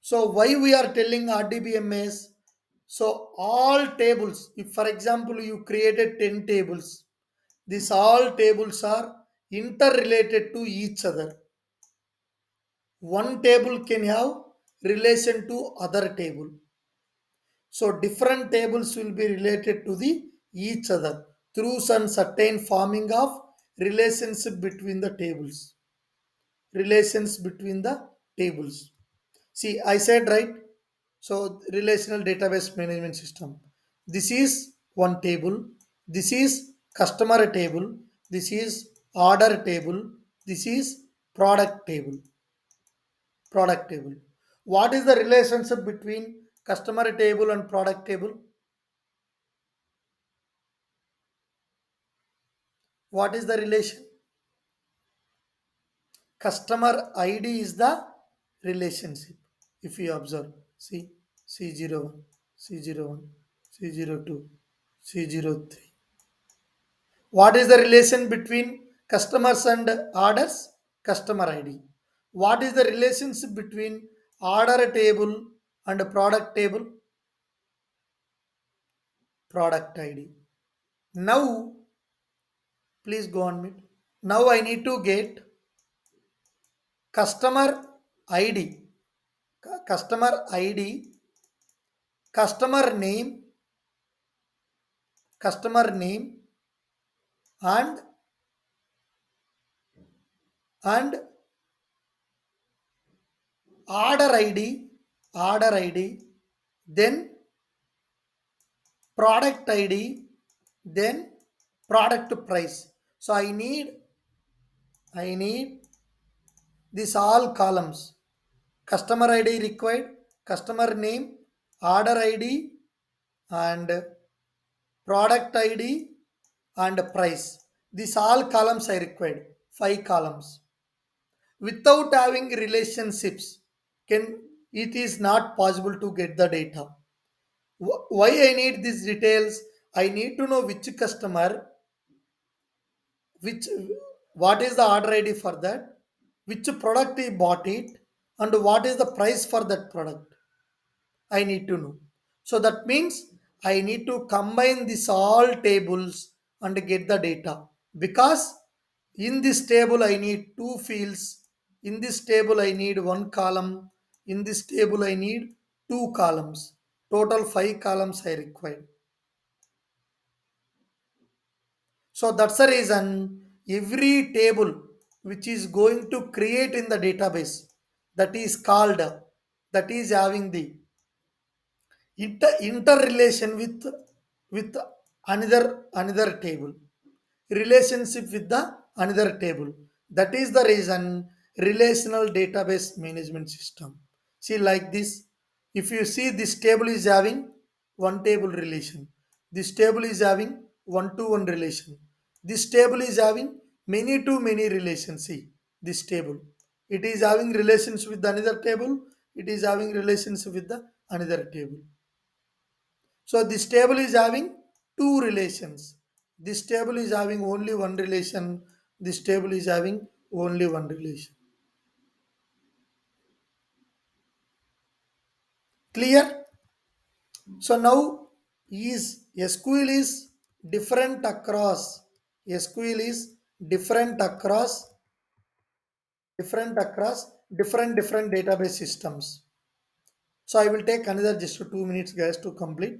So why we are telling RDBMS? So all tables, if for example you created 10 tables, these all tables are interrelated to each other. One table can have relation to other table. So different tables will be related to the each other through some certain forming of relationship between the tables. Relations between the tables. See, I said right. So relational database management system. This is one table. This is customer table. This is order table. This is product table. Product table. What is the relationship between customer table and product table? What is the relation? Customer ID is the relationship. If you observe, see C01, C01, C02, C03. What is the relation between customers and orders? Customer ID. What is the relationship between order table and product table? Product ID. Now, please go on mute. Now I need to get customer ID. Customer ID, customer name, customer name, and and order ID, order ID, then product ID, then product price. So I need these all columns. Customer ID required, customer name, order ID, and product ID and price. These all columns I required. Five columns. Without having relationships, can it is not possible to get the data. Why I need these details? I need to know which customer, which what is the order ID for that, which product he bought it, and what is the price for that product. I need to know. So that means I need to combine these all tables and get the data. Because in this table I need two fields. In this table I need one column. In this table I need two columns. Total five columns I require. So that's the reason every table which is going to create in the database, that is called, that is having the interrelation with another table, relationship with the another table. That is the reason relational database management system. See, like this, if you see, this table is having one table relation, this table is having one to one relation, this table is having many to many relations. See, this table, it is having relations with the another table, it is having relations with the another table. So this table is having two relations. This table is having only one relation. This table is having only one relation. Clear? So now is SQL is different across. SQL is different across different database systems. So I will take another just 2 minutes, guys, to complete.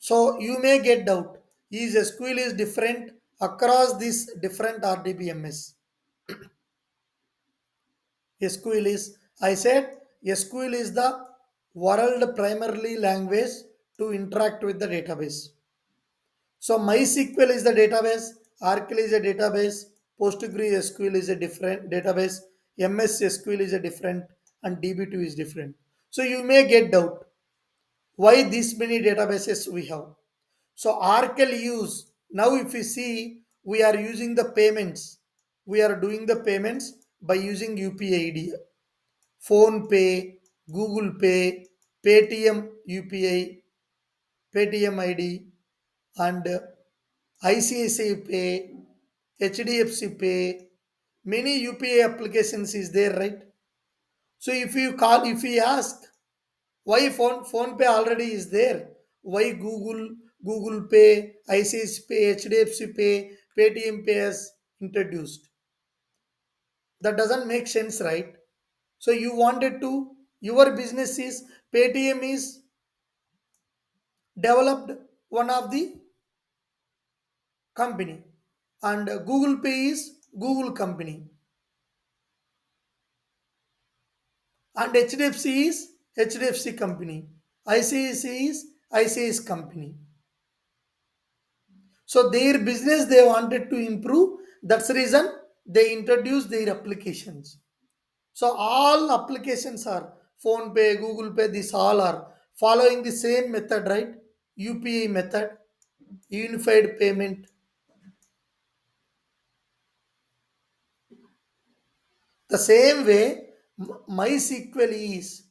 So you may get doubt, is SQL is different across these different RDBMS. SQL is, I said, SQL is the world primarily language to interact with the database. So MySQL is the database, Oracle is a database, PostgreSQL is a different database, MS SQL is a different, and DB2 is different. So you may get doubt, why these many databases we have. So Oracle use, now if you see, we are using the payments. We are doing the payments by using UPI ID, Phone Pay, Google Pay, Paytm UPI, Paytm ID, and ICICI Pay, HDFC Pay. Many UPI applications is there, right? So if you ask, why phone pay already is there? Why Google Pay, ICICI Pay, HDFC Pay, Paytm Pay has introduced? That doesn't make sense, right? So you wanted to, your business is, Paytm is developed one of the company, and Google Pay is Google company, and HDFC is HDFC company, ICICI is ICICI company. So their business they wanted to improve. That's the reason they introduced their applications. So all applications are Phone Pay, Google Pay, these all are following the same method, right? UPI method, unified payment. The same way, MySQL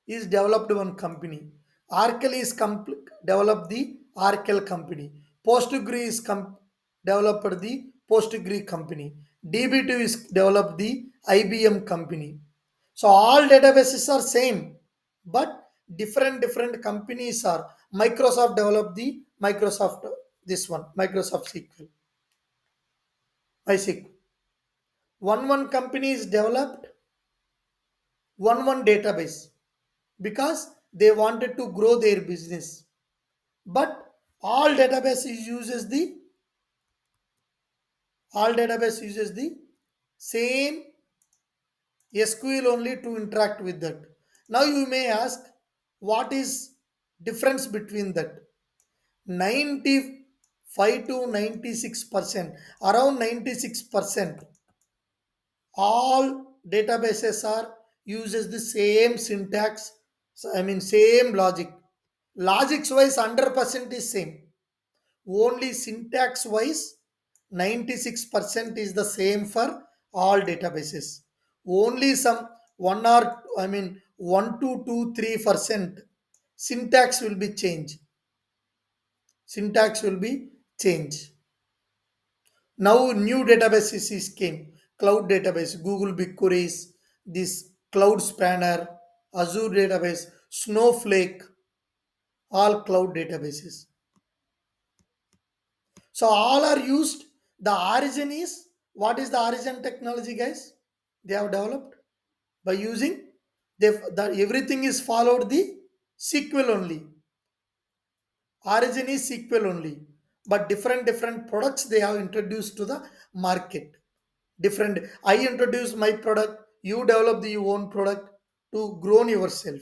is developed one company. Oracle is developed the Oracle company. Postgre is developed the Postgre company. DB2 is developed the IBM company. So all databases are same, but different companies are. Microsoft developed the Microsoft, this one Microsoft SQL, MySQL. One company is developed one database because they wanted to grow their business, but all database uses the all database uses the same SQL only to interact with that. Now you may ask, what is difference between that? 95 to 96%, around 96%, all databases are uses the same syntax, I mean same logic. Logics wise 100% is same. Only syntax wise 96% is the same for all databases. Only some one or, I mean 1 to 2 3% syntax will be changed. Syntax will be changed. Now new databases is came. Cloud database, Google BigQueries, this Cloud Spanner, Azure database, Snowflake, all cloud databases. So all are used. The origin is, what is the origin technology, guys? They have developed by using, everything is followed the SQL only. Origin is SQL only, but different products they have introduced to the market. Different. I introduce my product. You develop the your own product to grow yourself.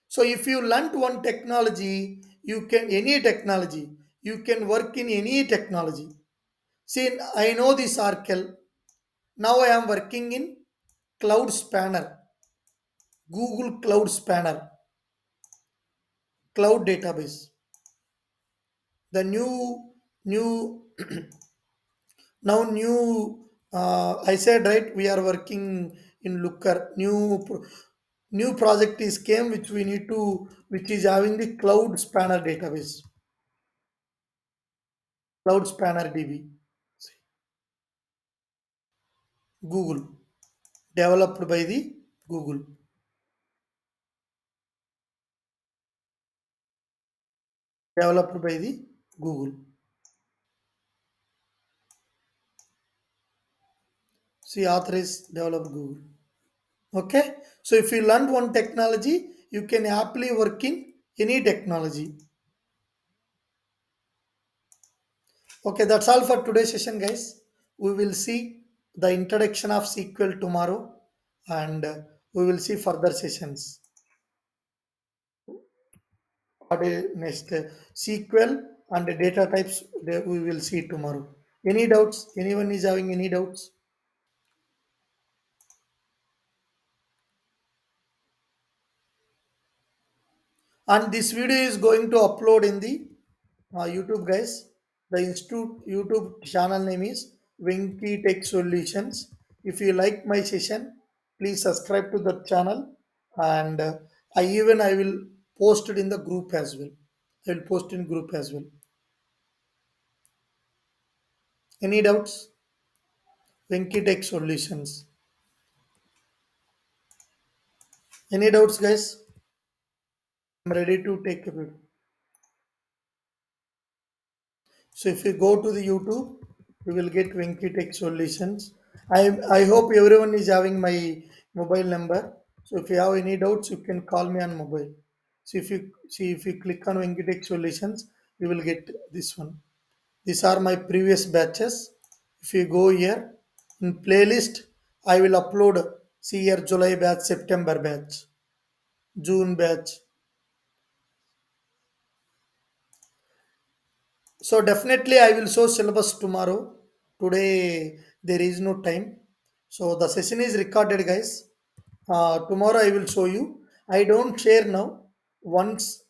So if you learnt one technology, you can any technology. You can work in any technology. See, I know this Oracle. Now I am working in Cloud Spanner, Google Cloud Spanner, cloud database. The new now new. I said right. We are working in Looker. New project is came which we need to, which is having the Cloud Spanner database, Cloud Spanner DB. Google, developed by the Google, developed by the Google. See, author is developed Google. Okay, so if you learn one technology, you can happily work in any technology. Okay, that's all for today's session, guys. We will see the introduction of SQL tomorrow, and we will see further sessions. What is next? SQL and the data types we will see tomorrow. Any doubts? Anyone is having any doubts? And this video is going to upload in the YouTube, guys. The institute YouTube channel name is Venky Tech Solutions. If you like my session, please subscribe to the channel, and I will post it in the group as well. I will post in group as well. Any doubts? Venky Tech Solutions. Any doubts, guys? I'm ready to take a bit. So if you go to the YouTube, you will get Venki Tech Solutions. I hope everyone is having my mobile number. So if you have any doubts, you can call me on mobile. So if you click on Venki Tech Solutions, you will get this one. These are my previous batches. If you go here in playlist, I will upload. See here, July batch, September batch, June batch. So definitely I will show syllabus tomorrow. Today there is no time. So the session is recorded, guys. Tomorrow I will show you. I don't share now. Once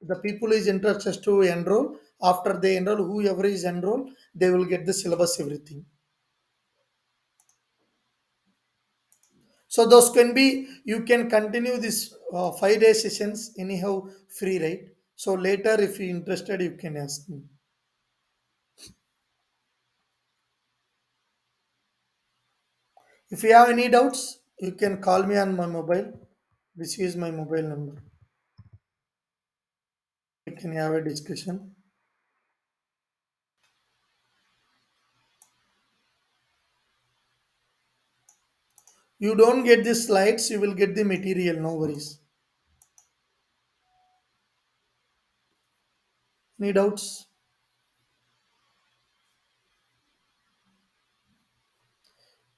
the people is interested to enroll, after they enroll, whoever is enroll, they will get the syllabus, everything. So those can be, you can continue this 5 day sessions anyhow free, right? So later if you interested, you can ask me. If you have any doubts, you can call me on my mobile. This is my mobile number. We can have a discussion. You don't get the slides, you will get the material, no worries. Any doubts?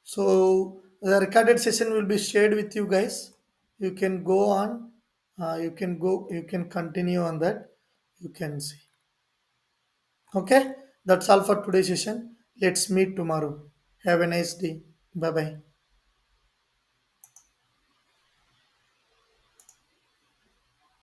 So the recorded session will be shared with you guys. You can go on. You can continue on that. You can see. Okay, that's all for today's session. Let's meet tomorrow. Have a nice day. Bye bye.